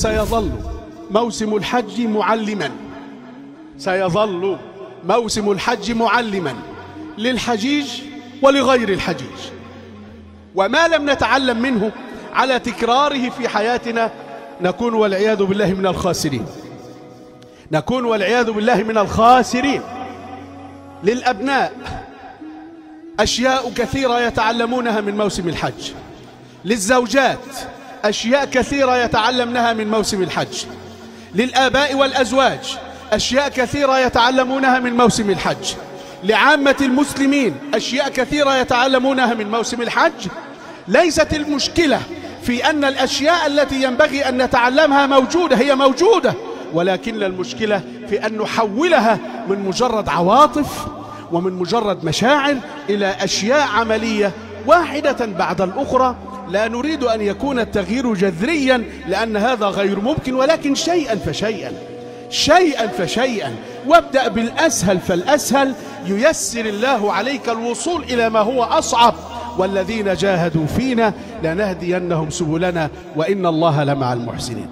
سيظل موسم الحج معلما، سيظل موسم الحج معلما للحجيج ولغير الحجيج، وما لم نتعلم منه على تكراره في حياتنا نكون والعياذ بالله من الخاسرين، نكون والعياذ بالله من الخاسرين. للأبناء أشياء كثيرة يتعلمونها من موسم الحج، للزوجات أشياء كثيرة يتعلمنها من موسم الحج، للآباء والأزواج أشياء كثيرة يتعلمونها من موسم الحج، لعامة المسلمين أشياء كثيرة يتعلمونها من موسم الحج. ليست المشكلة في أن الأشياء التي ينبغي أن نتعلمها موجودة، هي موجودة، ولكن المشكلة في أن نحولها من مجرد عواطف ومن مجرد مشاعر إلى أشياء عملية واحدة بعد الأخرى. لا نريد أن يكون التغيير جذريا لأن هذا غير ممكن، ولكن شيئا فشيئا، شيئا فشيئا، وابدأ بالأسهل فالأسهل ييسر الله عليك الوصول إلى ما هو أصعب. والذين جاهدوا فينا لنهدينهم سبلنا وإن الله لمع المحسنين.